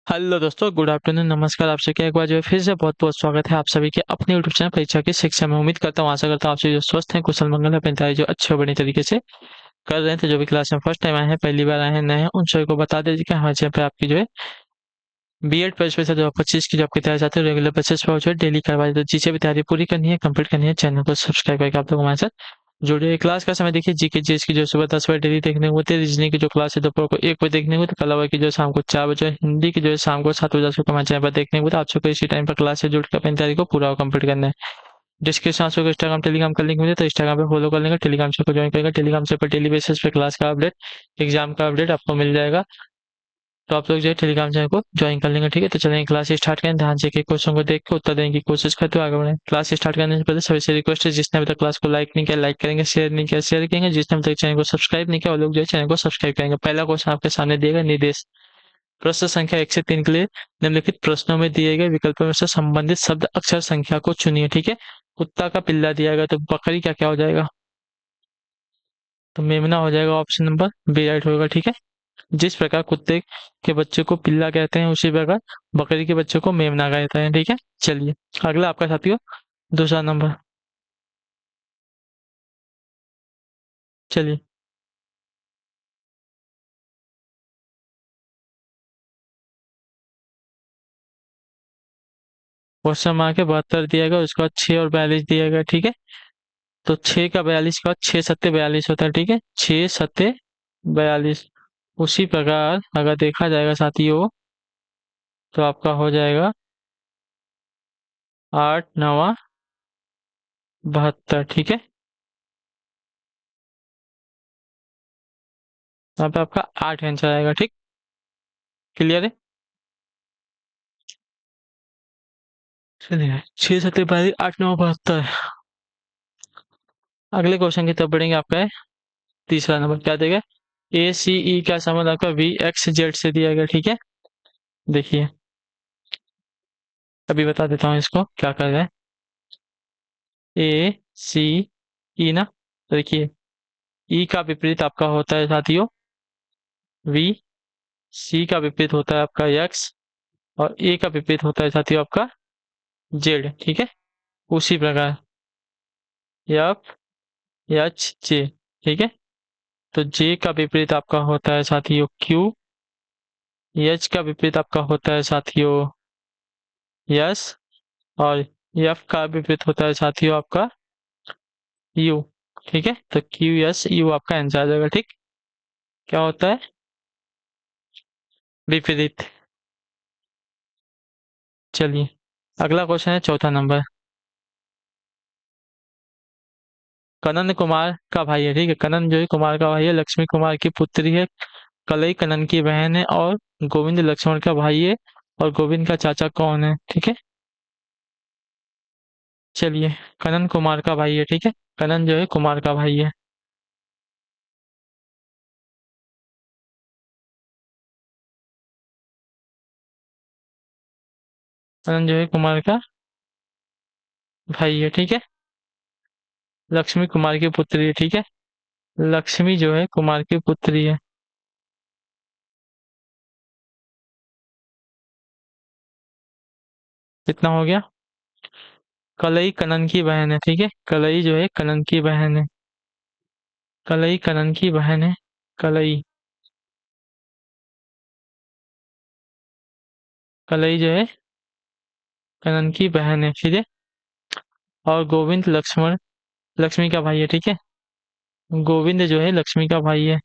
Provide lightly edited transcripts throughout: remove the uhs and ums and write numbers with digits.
Hello दोस्तों, good afternoon, नमस्कार। आप सबका एक बार जो है फिर से बहुत बहुत स्वागत है आप सभी के अपने यूट्यूब चैनल परीक्षा की शिक्षा में। उम्मीद करता हूँ, आशा करता हूँ आप सभी जो स्वस्थ हैं, कुशल मंगल है, अपनी तैयारी जो अच्छे और बढ़िया तरीके से कर रहे हैं। तो जो भी क्लास में फर्स्ट टाइम आए हैं, पहली बार आए हैं, नए हैं, उन सभी को बता दीजिए कि हमारे चैनल पे आपकी जो है बीएड परीक्षा 2025 की जो आपकी तैयारी चाहते हो रेगुलर बेसिस पर जो है डेली करवाई, तो जिसे भी तैयारी पूरी करनी है, कंप्लीट करनी है, चैनल को सब्सक्राइब करके आप लोग हमारे साथ जुड़िए। क्लास का समय देखिए, जीके जीएस की जो सुबह 10 बजे डेली देखने को होती है, रीजनिंग की जो क्लास है दोपहर को 1 बजे देखने को होती है, कला की जो शाम को 4 बजे, हिंदी की जो है शाम को 7 बजे हमारे चैनल पर देखने को होता है। आप सबको इसी टाइम पर क्लास से जुड़कर अपनी तैयारी को पूरा कंप्लीट करना है। डिस्क्रिप्शन आप सबको इंस्टाग्राम टेलीग्राम का लिंक मिले तो इंस्टाग्राम पे फॉलो कर लेंगे, टेलीग्राम से ज्वाइन करेंगे। टेलीग्राम से पर डेली बेसिस पे क्लास का अपडेट, एग्जाम का अपडेट आपको मिल जाएगा। तो आप लोग जो है टेलीग्राम चैनल को ज्वाइन कर लेंगे, ठीक है। तो चलेंगे क्लास स्टार्ट करें, ध्यान से क्वेश्चन को देख के उत्तर देने की कोशिश करते हुए आगे बढ़ें। क्लास स्टार्ट करने से पहले सभी से रिक्वेस्ट है, जिसने अभी तक क्लास को लाइक नहीं किया लाइक करेंगे, शेयर नहीं किया शेयर करेंगे, जिसने अभी तक चैनल को सब्सक्राइब नहीं किया वो लोग जो है चैनल को सब्सक्राइब करेंगे। पहला क्वेश्चन आपके सामने दिएगा निर्देश, प्रश्न संख्या 1 से 3 के लिए निम्नलिखित प्रश्नों में दिए गए विकल्पों में से संबंधित शब्द अक्षर संख्या को चुनिए, ठीक है। कुत्ता का पिल्ला दिया गया तो बकरी क्या क्या हो जाएगा, तो मेमना हो जाएगा, ऑप्शन नंबर बी राइट होगा, ठीक है। जिस प्रकार कुत्ते के बच्चे को पिल्ला कहते हैं, उसी प्रकार बकरी के बच्चे को मेमना कहते हैं, ठीक है। चलिए अगला आपका साथियों, दूसरा नंबर। चलिए, क्वेश्चन मार्क के 72 दिया गया, उसके बाद 6 और 42 दिया गया, ठीक है। तो 6 का 42 के बाद 6 सत्ते 42 होता है, ठीक है। 6 सत्ते 42। उसी प्रकार अगर देखा जाएगा साथियों, तो आपका हो जाएगा 8 9 72, ठीक है। यहाँ पे आपका 8 आंसर आएगा, ठीक। क्लियर है। चलिए, 6 सत्ते 42 8 9 72। अगले क्वेश्चन की तरफ बढ़ेंगे। आपका है तीसरा नंबर, क्या देगा, ए सी ई का संबंध आपका वी एक्स जेड से दिया गया, ठीक है। देखिए, अभी बता देता हूँ इसको क्या कर रहा है। ए सी ई ना, तो देखिए, ई का विपरीत आपका होता है साथियों वी, सी का विपरीत होता है आपका एक्स, और ए का विपरीत होता है साथियों आपका जेड, ठीक है। उसी प्रकार एफ एच जे, ठीक है। तो जे का विपरीत आपका होता है साथियों क्यू, एच का विपरीत आपका होता है साथियों यस, और एफ का विपरीत होता है साथियों आपका यू, ठीक है। तो क्यू एस यू आपका आंसर आ जाएगा, ठीक। क्या होता है, विपरीत। चलिए अगला क्वेश्चन है चौथा नंबर। कनन कुमार का भाई है, ठीक है। कनन जो है कुमार का भाई है, लक्ष्मी कुमार की पुत्री है, कलई कनन की बहन है, और गोविंद लक्ष्मण का भाई है, और गोविंद का चाचा कौन है, ठीक है। चलिए, कनन कुमार का भाई है, ठीक है। कनन जो है कुमार का भाई है। कनन जो है कुमार का भाई है, ठीक है। लक्ष्मी कुमार की पुत्री है, ठीक है। लक्ष्मी जो है कुमार की पुत्री है। कितना हो गया, कलई कनन की बहन है, ठीक है। कलई जो है कनन की बहन है, कलई कनन की बहन है, कलई, कलई जो है कनन की बहन है, ठीक है। और गोविंद लक्ष्मण लक्ष्मी का भाई है, ठीक है। गोविंद जो है लक्ष्मी का भाई है,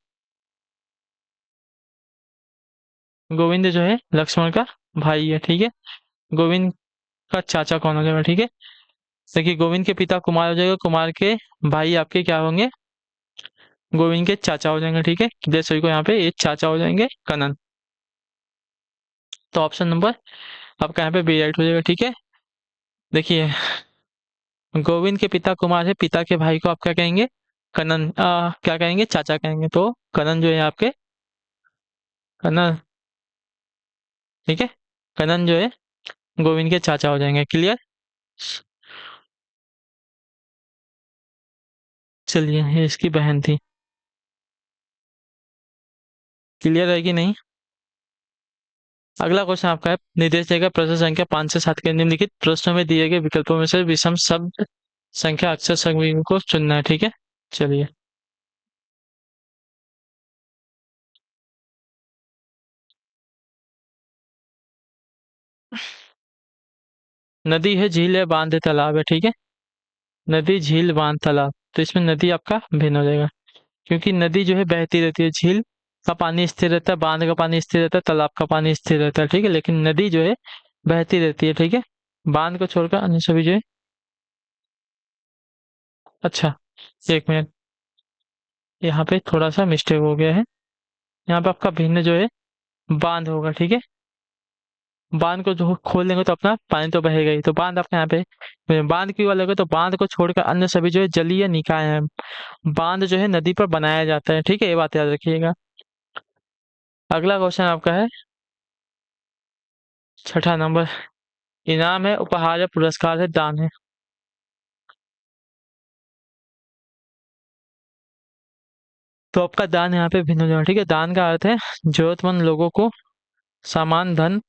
गोविंद जो है लक्ष्मण का भाई है, ठीक है। गोविंद का चाचा कौन हो जाएगा, ठीक है। देखिए, गोविंद के पिता कुमार हो जाएगा, कुमार के भाई आपके क्या होंगे, गोविंद के चाचा हो जाएंगे, ठीक है। जैसे सभी को यहाँ पे एक चाचा हो जाएंगे कनन। तो ऑप्शन नंबर आपका यहाँ पे बी राइट हो जाएगा, ठीक है। देखिए, गोविंद के पिता कुमार है, पिता के भाई को आप क्या कहेंगे, कनन, क्या कहेंगे, चाचा कहेंगे। तो कनन जो है आपके, कनन, ठीक है। कनन जो है गोविंद के चाचा हो जाएंगे, क्लियर। चलिए, ये इसकी बहन थी, क्लियर है कि नहीं। अगला क्वेश्चन आपका है, निर्देश देगा प्रश्न संख्या 5 से 7 के निम्नलिखित प्रश्नों में दिए गए विकल्पों में से विषम शब्द संख्या अक्षर समूह को चुनना है। ठीक है, चलिए। नदी है, झील है, बांध है, तालाब है। ठीक है, नदी, झील, बांध, तालाब। तो इसमें नदी आपका भिन्न हो जाएगा, क्योंकि नदी जो है बहती रहती है, झील का पानी स्थिर रहता है, बांध का पानी स्थिर रहता है, तालाब का पानी स्थिर रहता है। ठीक है, लेकिन नदी जो है बहती रहती है। ठीक है, बांध को छोड़कर अन्य सभी जो है। अच्छा, एक मिनट, यहाँ पे थोड़ा सा मिस्टेक हो गया है। यहाँ पे आपका भिन्न जो है बांध होगा। ठीक है, बांध को जो खोल देंगे तो अपना पानी तो बहेगा ही, तो बांध आपका यहाँ पे बांध क्यों अलग है, तो बांध को छोड़कर अन्य सभी जो है जलीय निकाय है। बांध जो है नदी पर बनाया जाता है। ठीक है, ये बात याद रखिएगा। अगला क्वेश्चन आपका है, छठा नंबर। इनाम है, उपहार है, पुरस्कार है, दान है। तो आपका दान यहाँ पे भिन्न हो जाएगा। ठीक है, दान का अर्थ है जरूरतमंद लोगों को सामान, धन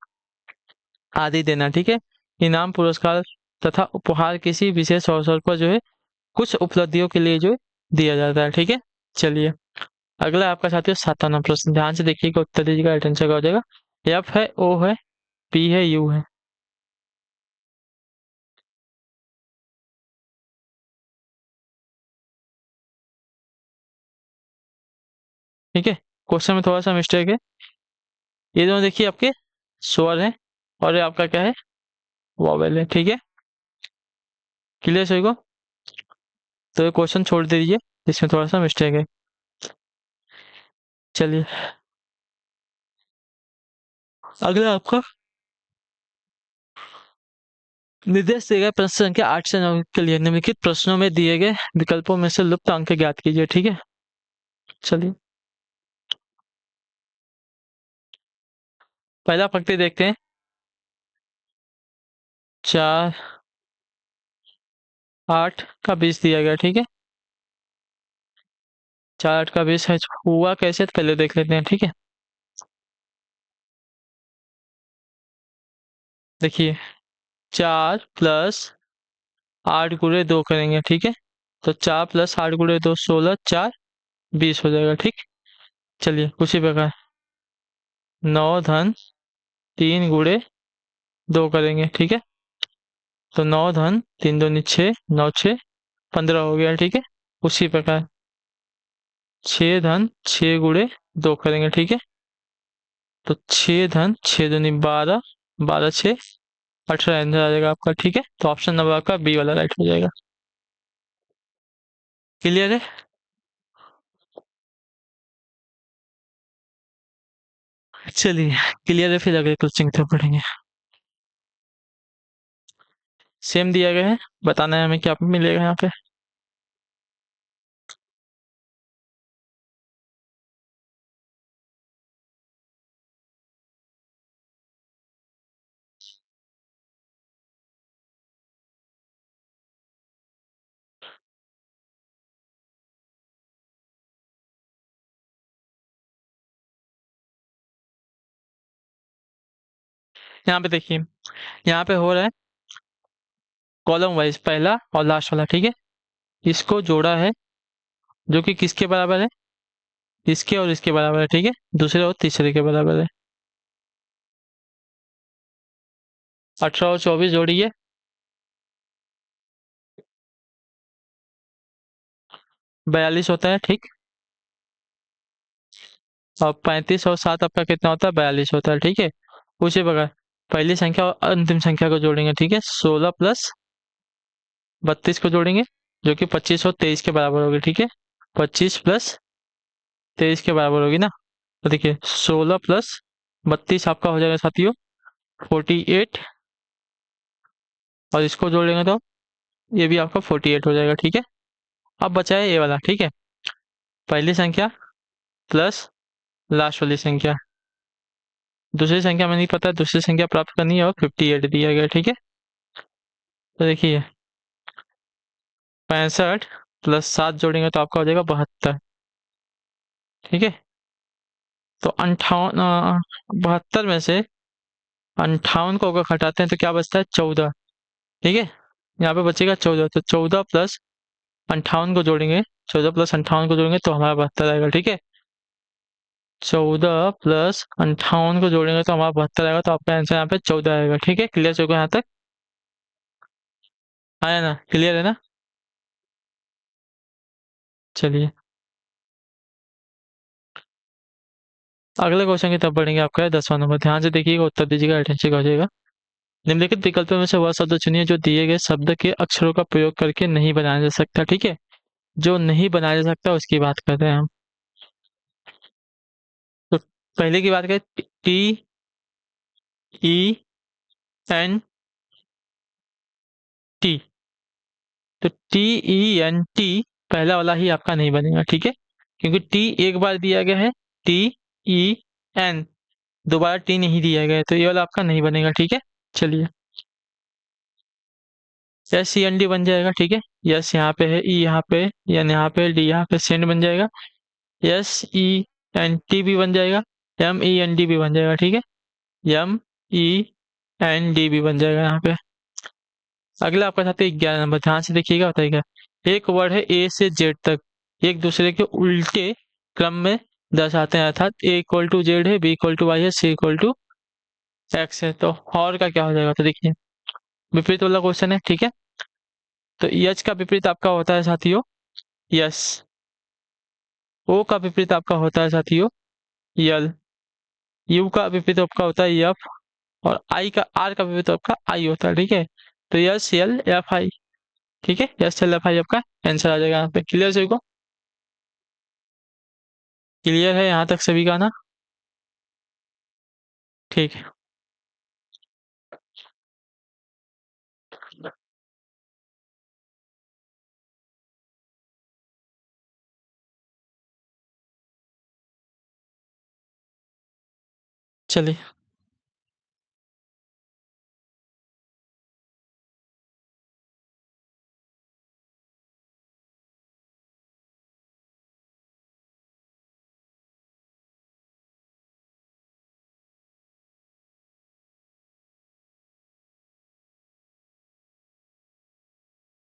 आदि देना। ठीक है, इनाम, पुरस्कार तथा उपहार किसी विशेष अवसर पर जो है कुछ उपलब्धियों के लिए जो है दिया जाता है। ठीक है, चलिए। अगला आपका साथियों 7वां प्रश्न, ध्यान से देखिएगा, उत्तर दीजिएगा, आंसर का हो जाएगा। एफ है, ओ है, पी है, यू है। ठीक है, क्वेश्चन में थोड़ा सा मिस्टेक है। ये दोनों देखिए आपके स्वर है, और ये आपका क्या है, वॉवेल है। ठीक है, क्लियर सही को। तो ये क्वेश्चन छोड़ दीजिए, इसमें थोड़ा सा मिस्टेक है। चलिए, अगला आपका निर्देश दिए गए प्रश्न संख्या 8 से 9 के लिए निम्नलिखित प्रश्नों में दिए गए विकल्पों में से लुप्त अंक ज्ञात कीजिए। ठीक है, चलिए। पहला पंक्ति देखते हैं। 4, 8 का 20 दिया गया। ठीक है, 4, 8 का 20 है, हुआ कैसे, तो पहले देख लेते हैं। ठीक है, देखिए, 4 + 8 × 2 करेंगे। ठीक है, तो 4 + 8 × 2 16, 4 20 हो जाएगा। ठीक, चलिए उसी प्रकार 9 × 3 × 2 करेंगे। ठीक है, तो 9 × 3 = 6, 9 × 6 = 15 हो गया। ठीक है, उसी प्रकार 6 × 6 × 2 करेंगे। ठीक है, तो 6 × 6 = 12, 12 × 6 = 18 आंसर आ जाएगा आपका। ठीक है, तो ऑप्शन नंबर आपका बी वाला राइट हो जाएगा। क्लियर है। चलिए, क्लियर है, फिर अगले क्वेश्चन की तरफ बढ़ेंगे। सेम दिया गया है, बताना है हमें क्या मिलेगा यहाँ पे। यहाँ पे देखिए, यहाँ पे हो रहा है कॉलम वाइज, पहला और लास्ट वाला। ठीक है, इसको जोड़ा है, जो कि किसके बराबर है, इसके और इसके बराबर है। ठीक है, दूसरे और तीसरे के बराबर है। 18 और 24 जोड़िए, 42 होता है। ठीक, और 35 और 7 आपका कितना होता है, 42 होता है। ठीक है, उसी प्रकार पहली संख्या और अंतिम संख्या को जोड़ेंगे। ठीक है, 16 + 32 को जोड़ेंगे, जो कि 25 और 23 के बराबर होगी। ठीक है, 25 + 23 के बराबर होगी ना। तो देखिए, 16 + 32 आपका हो जाएगा साथियों 48, और इसको जोड़ेंगे तो ये भी आपका 48 हो जाएगा। ठीक है, अब बचा है ये वाला। ठीक है, पहली संख्या प्लस लास्ट वाली संख्या। दूसरी संख्या में नहीं पता, दूसरी संख्या प्राप्त करनी है, और 58 दिया गया। ठीक है, तो देखिए 65 + 7 जोड़ेंगे तो आपका हो जाएगा 72। ठीक है, तो 58 72 में से 58 को अगर घटाते हैं तो क्या बचता है 14। ठीक है, यहाँ पे बचेगा 14, तो 14 प्लस 58 को जोड़ेंगे, 14 प्लस 58 को जोड़ेंगे तो हमारा 72 आएगा। ठीक है, 14 प्लस 58 को जोड़ेंगे तो हमारा 72 आएगा, तो आपका आंसर यहाँ पे 14 आएगा। ठीक है, क्लियर चुका यहाँ तक, आया ना, क्लियर है ना। चलिए अगले क्वेश्चन की तरफ बढ़ेंगे। आपका है 10वां नंबर, ध्यान से देखिएगा, उत्तर दीजिएगा, अटेंशन हो जाएगा। निम्नलिखित विकल्पों में से वह शब्द चुनिए जो दिए गए शब्द के अक्षरों का प्रयोग करके नहीं बनाया जा सकता। ठीक है, जो नहीं बनाया जा सकता उसकी बात कर रहे हैं हम। तो पहले की बात करें, टी ई एन टी, तो टी ई एन टी पहला वाला ही आपका नहीं बनेगा। ठीक है, क्योंकि टी एक बार दिया गया है, टी ई एन, दोबारा टी नहीं दिया गया है, तो ये वाला आपका नहीं बनेगा। ठीक है, चलिए एस सी एन डी बन जाएगा। ठीक है, यस यहाँ पे है, ई यहाँ पे, एन यहाँ पे, डी यहाँ पे, सेंड बन जाएगा। एस ई एन टी भी बन जाएगा, एम ई एन डी भी बन जाएगा। ठीक है, एम ई एन डी भी बन जाएगा यहाँ पे। अगला आपका साथ 11 नंबर, ध्यान से देखिएगा, बताइएगा। एक वर्ड है ए से जेड तक, एक दूसरे के उल्टे क्रम में दर्शाते हैं, अर्थात ए इक्वल टू जेड है, बी इक्वल टू वाई है, सी इक्वल टू एक्स है, तो और का क्या हो जाएगा, तो देखिए विपरीत वाला क्वेश्चन है। ठीक है, तो यच का विपरीत आपका होता है साथियों यस, ओ का विपरीत आपका होता है साथियों यल, यू का विपरीत आपका होता है एफ, और आई का, आर का विपरीत आपका आई होता है। ठीक है, तो यस एल एफ आई। ठीक है, यस एल एफ आई आपका आंसर आ जाएगा यहाँ पे। क्लियर सभी को, क्लियर है यहाँ तक सभी का ना। ठीक है, चलिए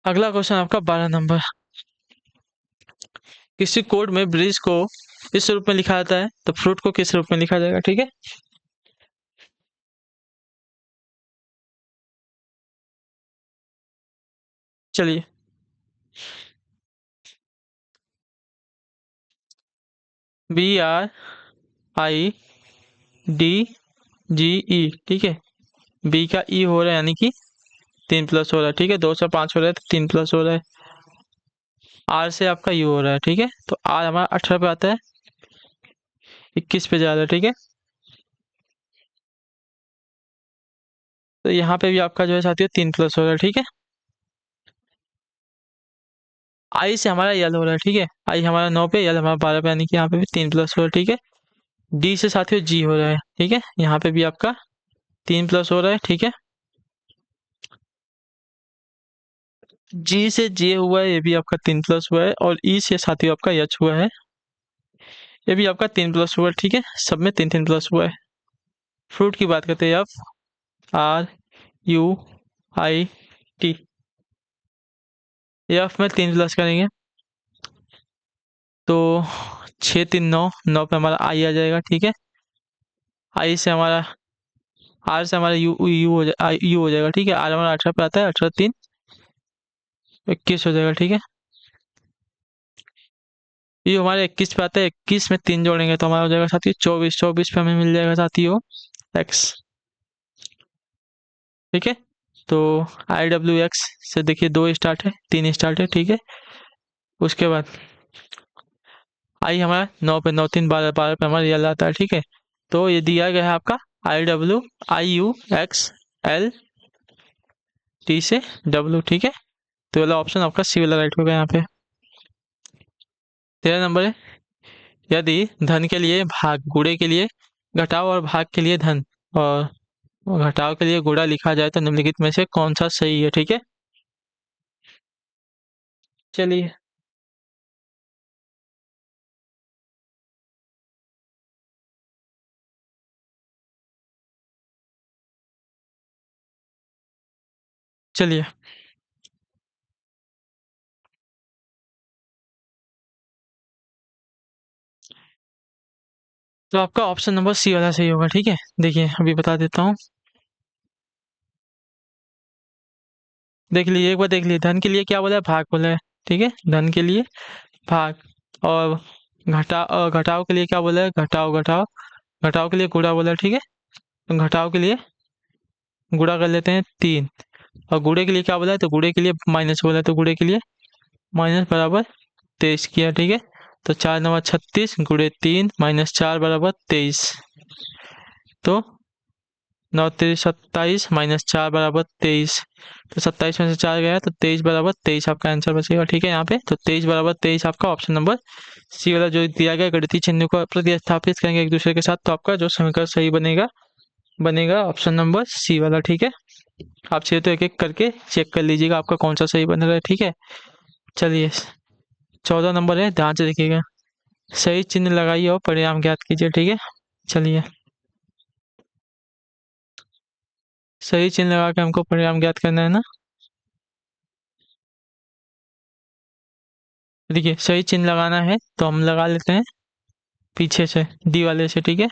अगला क्वेश्चन आपका 12 नंबर। किसी कोड में ब्रिज को इस रूप में लिखा जाता है, तो फ्रूट को किस रूप में लिखा जाएगा। ठीक है, चलिए B R I D G E. ठीक है, बी का ई हो रहा है, यानी कि 3 प्लस हो रहा है। ठीक है, 2 से 5 हो रहा है तो 3 प्लस हो रहा है। आर से आपका यू हो रहा है। ठीक है, तो आर हमारा 18 पे आता है, 21 पे जा रहा है। ठीक है, तो यहाँ पे भी आपका जो है साथियों 3 प्लस हो रहा है। ठीक है, आई से हमारा यल हो रहा है। ठीक है, आई हमारा 9 पे, यल हमारा 12 पे, यानी कि यहाँ पे भी 3 प्लस हो रहा है। ठीक है, डी से साथियों जी हो रहा है। ठीक है, यहाँ पे भी आपका 3 प्लस हो रहा है। ठीक है, जी से जे हुआ है, ये भी आपका 3 प्लस हुआ है, और ई से साथियों आपका एच हुआ है, ये भी आपका 3 प्लस हुआ है। ठीक है, सब में 3 3 प्लस हुआ है। फ्रूट की बात करते हैं, F R you I T, F में 3 प्लस करेंगे तो 6 3 9, 9 पे हमारा आई आ जाएगा। ठीक है, आई से हमारा, आर से हमारा यू यू हो जाए, यू हो जाएगा। ठीक है, आर हमारा 18 पे आता है, 18 3 21 हो जाएगा। ठीक है, ये हमारे 21 पे आता है, 21 में 3 जोड़ेंगे तो हमारा हो जाएगा साथियों 24, 24 पे हमें मिल जाएगा साथियों एक्स। ठीक है, तो आई डब्ल्यू एक्स से देखिए 2 स्टार्ट है, 3 स्टार्ट है। ठीक है, उसके बाद आई हमारा 9 पे, 9 3 12, 12 पे हमारा यल आता है। ठीक है, तो ये दिया गया है आपका I W I you x L T से डब्ल्यू। ठीक है, तो वाला ऑप्शन आपका सी वाला राइट होगा यहाँ पे। 13 नंबर है, यदि धन के लिए भाग, गुणे के लिए घटाव और भाग के लिए धन, और घटाव के लिए गुणा लिखा जाए तो निम्नलिखित में से कौन सा सही है। ठीक है, चलिए चलिए, तो आपका ऑप्शन नंबर सी वाला सही होगा। ठीक है, देखिए अभी बता देता हूँ। देख लीजिए, एक बार देख लीजिए, धन के लिए क्या बोला है, भाग बोला है। ठीक है, धन के लिए भाग, और घटाओ के लिए क्या बोला है, घटाओ घटाओ। घटाओ के लिए गुणा बोला है। ठीक है, तो घटाओ के लिए गुणा कर लेते हैं 3, और गुणे के लिए क्या बोला है, तो गुणे के लिए माइनस बोला है, तो गुणे के लिए माइनस बराबर 23 किया। ठीक है, तो 4×9 = 36, गुणे 3 - 4 = 23। तो 9×3 = 27, -4 = 23। तो 27 में से 4 गया तो 23 = 23 आपका आंसर बचेगा। ठीक है, यहाँ पे तो 23 = 23 आपका ऑप्शन नंबर सी वाला जो दिया गया, गणितीय चिन्ह को प्रतिस्थापित करेंगे एक दूसरे के साथ, तो आपका जो समीकरण सही बनेगा बनेगा ऑप्शन नंबर सी वाला। ठीक है, आप चाहिए तो एक एक करके चेक कर लीजिएगा आपका कौन सा सही बन रहा है। ठीक है, चलिए 14 नंबर है, ध्यान से देखिएगा। सही चिन्ह लगाइए और परिणाम ज्ञात कीजिए। ठीक है, चलिए सही चिन्ह लगा के हमको परिणाम ज्ञात करना है ना। देखिए सही चिन्ह लगाना है तो हम लगा लेते हैं पीछे से, डी वाले से। ठीक है,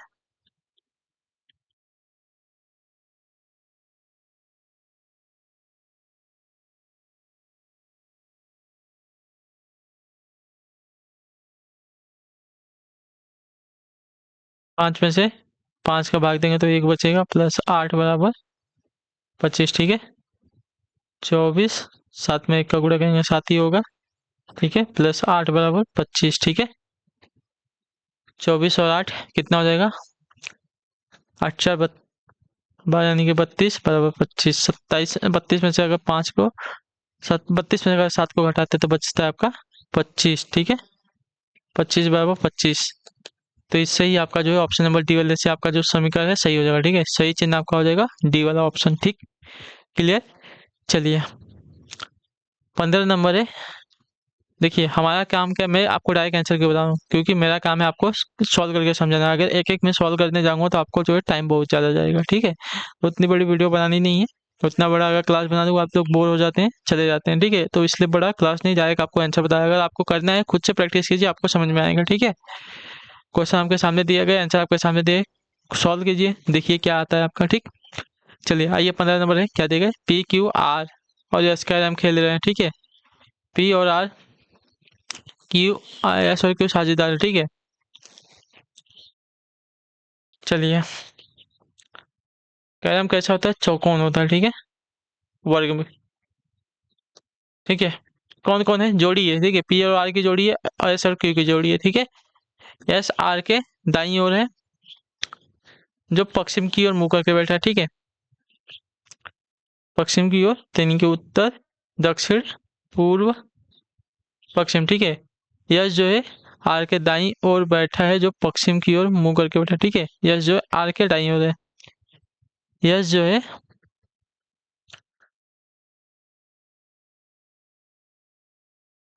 5 में से 5 का भाग देंगे तो 1 बचेगा, प्लस 8 = 25। ठीक है, 24, 7 में 1 का गुणा करेंगे 7 ही होगा। ठीक है, प्लस 8 = 25। ठीक है, 24 और 8 कितना हो जाएगा, 8 4 12 यानी कि 32 = 25। 27, 32 में से अगर 5 को 32 में से अगर 7 को घटाते तो बचता है आपका 25। ठीक है, 25 = 25। तो इससे ही आपका जो है ऑप्शन नंबर डी वाले से आपका जो समीकरण है सही हो जाएगा। ठीक है, सही चिन्ह आपका हो जाएगा डी वाला ऑप्शन। ठीक, क्लियर। चलिए 15 नंबर है। देखिए हमारा काम क्या है, मैं आपको डायरेक्ट आंसर क्यों बता रहा हूँ, क्योंकि मेरा काम है आपको सॉल्व करके समझाना। अगर एक एक में सॉल्व करने जाऊंगा तो आपको जो है टाइम बहुत ज़्यादा जाएगा। ठीक है, तो उतनी बड़ी वीडियो बनानी नहीं है। उतना बड़ा अगर क्लास बना दूंगा आप लोग बोर हो जाते हैं, चले जाते हैं। ठीक है, तो इसलिए बड़ा क्लास नहीं, डायरेक्ट आपको आंसर बताया। अगर आपको करना है खुद से प्रैक्टिस कीजिए, आपको समझ में आएगा। ठीक है, क्वेश्चन आपके सामने दिया गया, आंसर आपके सामने दिए, सॉल्व कीजिए, देखिए क्या आता है आपका। ठीक, चलिए आइए 15 नंबर है, क्या देगा, PQR और एस का हम खेल रहे हैं। ठीक है, पी और आर, क्यू एस और क्यू साझेदार है। ठीक है, चलिए कैरम कैसा होता है, चौकोन होता है। ठीक है, वर्ग में। ठीक है, कौन कौन है, जोड़ी है। ठीक है, पी और आर की जोड़ी है, और एस और क्यू की जोड़ी है। ठीक है, एस आर के दाईं ओर है, जो पश्चिम की ओर मुंह करके बैठा है। ठीक है, पश्चिम की ओर यानी कि उत्तर, दक्षिण, पूर्व, पश्चिम। ठीक है, यश जो है आर के दाईं ओर बैठा है, जो पश्चिम की ओर मुंह करके बैठा है। ठीक है, यश जो है आर के दाईं ओर है। यश जो है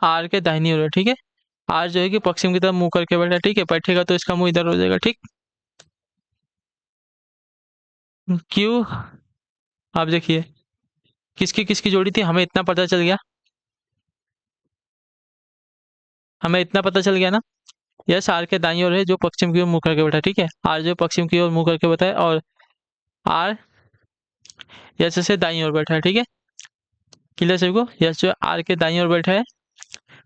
आर के दाहिनी ओर है। ठीक है, आर जो है कि पश्चिम की तरफ मुंह करके बैठा है। ठीक है, बैठेगा तो इसका मुंह इधर हो जाएगा। ठीक, क्यों, आप देखिए किसकी किसकी जोड़ी थी, हमें इतना पता चल गया, हमें इतना पता चल गया ना। यस आर के दाईं ओर है, जो पश्चिम की ओर मुंह करके बैठा है। ठीक है, आर जो पश्चिम की ओर मुंह करके बैठा है, और आर यस से दाईं ओर बैठा है। ठीक है, क्लियर सभी को, यस जो आर के दाईं ओर बैठा है,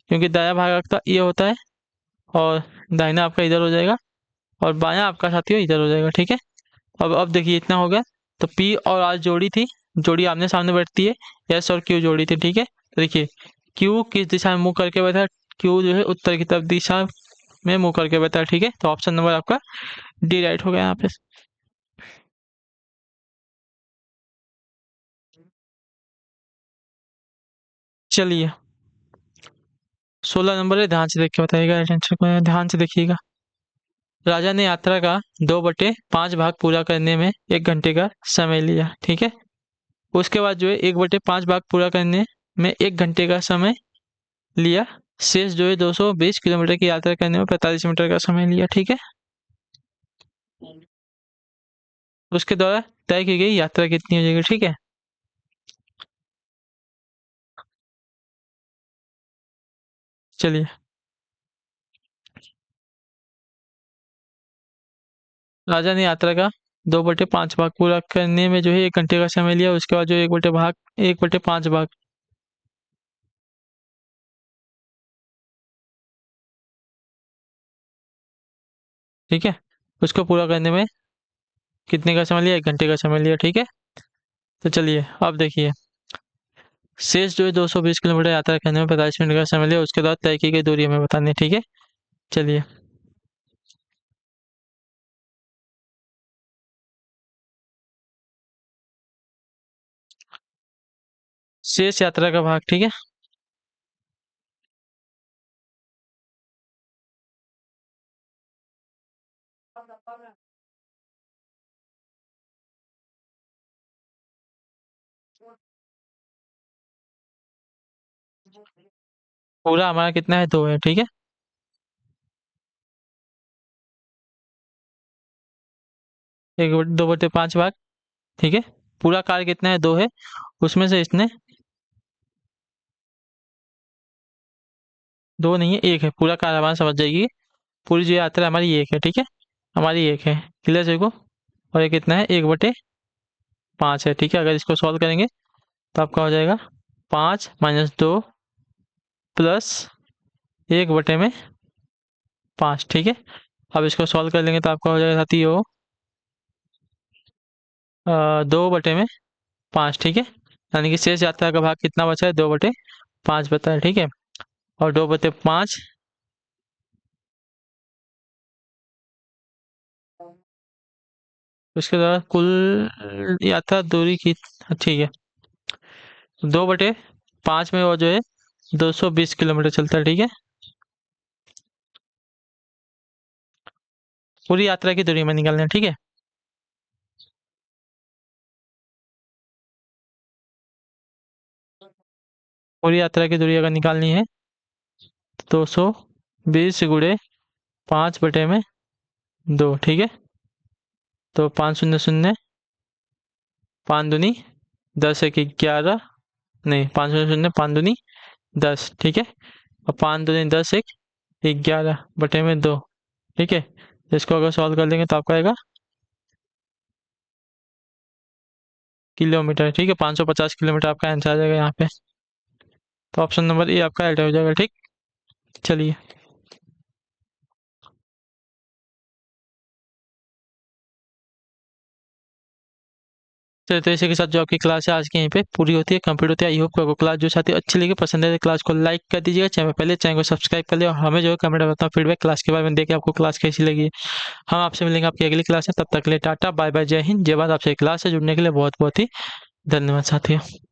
क्योंकि दाया भाग आपका ये होता है, और दाहिना आपका इधर हो जाएगा, और बायां आपका साथियों इधर हो जाएगा। ठीक है, अब देखिए इतना हो गया, तो पी और आर जोड़ी थी, जोड़ी आमने सामने बैठती है। एस और क्यू जोड़ी थी। ठीक है, तो देखिए क्यू किस दिशा में मुंह करके बैठा है, क्यू जो है उत्तर की तरफ दिशा में मुंह करके बैठा है। ठीक है, तो ऑप्शन नंबर आपका डी राइट हो गया यहाँ पे। चलिए 16 नंबर है, ध्यान से देख के बताइएगा, आंसर को ध्यान से देखिएगा। राजा ने यात्रा का 2/5 भाग पूरा करने में 1 घंटे का समय लिया। ठीक है, उसके बाद जो है 1/5 भाग पूरा करने में 1 घंटे का समय लिया, शेष जो है 220 किलोमीटर की यात्रा करने में 45 मिनट का समय लिया। ठीक है, उसके द्वारा तय की गई यात्रा कितनी हो जाएगी। ठीक है, चलिए, राजधानी यात्रा का 2/5 भाग पूरा करने में जो है 1 घंटे का समय लिया, उसके बाद जो 1/5 भाग, ठीक है? उसको पूरा करने में कितने का समय लिया? 1 घंटे का समय लिया, ठीक है? तो चलिए, अब देखिए, शेष जो है 220 किलोमीटर यात्रा करने में 45 मिनट का समय लिया, उसके बाद तय की गई दूरी हमें बतानी है, ठीक है? चलिए, शेष यात्रा का भाग, ठीक है? पूरा हमारा कितना है? 2 है, ठीक है? 2/5 भाग, ठीक है? पूरा कार्य कितना है? 2 है, उसमें से इसने 2 नहीं है, 1 है, पूरा कार्य हमारा समझ जाइए, पूरी जो यात्रा हमारी 1 है, ठीक है? हमारी 1 है, क्लियर सभी को? और ये कितना है? 1/5 है, ठीक है? अगर इसको सॉल्व करेंगे तो आपका हो जाएगा 5 - 2 प्लस 1/5, ठीक है? अब इसको सॉल्व कर लेंगे तो आपका हो जाएगा साथियों 2/5, ठीक है? यानी कि शेष यात्रा का भाग कितना बचा है? 2/5 बचा है, ठीक है? और 2/5, उसके बाद कुल यात्रा दूरी की, ठीक है, 2/5 में वो जो है 220 किलोमीटर चलता है, ठीक है? पूरी यात्रा की दूरी में निकालना है, ठीक है? पूरी यात्रा की दूरी अगर निकालनी है 220 गुणे 5/2, ठीक है? तो 5 शून्य शून्य, 5 दूनी 10, 1 11, नहीं, 5 शून्य शून्य, 5 दूनी 10, ठीक है? और 5 दूनी 10, 1 11/2, ठीक है? इसको अगर सॉल्व कर लेंगे तो आपका आएगा किलोमीटर, ठीक है? 550 किलोमीटर आपका आंसर आ जाएगा यहाँ पे। तो ऑप्शन नंबर ए आपका राइट हो जाएगा, ठीक? चलिए, तो इसी के साथ जो आपकी क्लास है आज की यहीं पे पूरी होती है, कंप्लीट होती है। आई होप आपको क्लास जो साथी अच्छी लगी, पसंद है तो क्लास को लाइक कर दीजिएगा, चैनल को सब्सक्राइब कर लिया और हमें जो है कमेंट में बताओ फीडबैक क्लास के बारे में, देखे आपको क्लास कैसी लगी है। हम आपसे मिलेंगे आपकी अगली क्लास में, तब तक के लिए टाटा बाय बाय, जय हिंद, जय भारत। आपसे क्लास से जुड़ने के लिए बहुत बहुत ही धन्यवाद साथियों।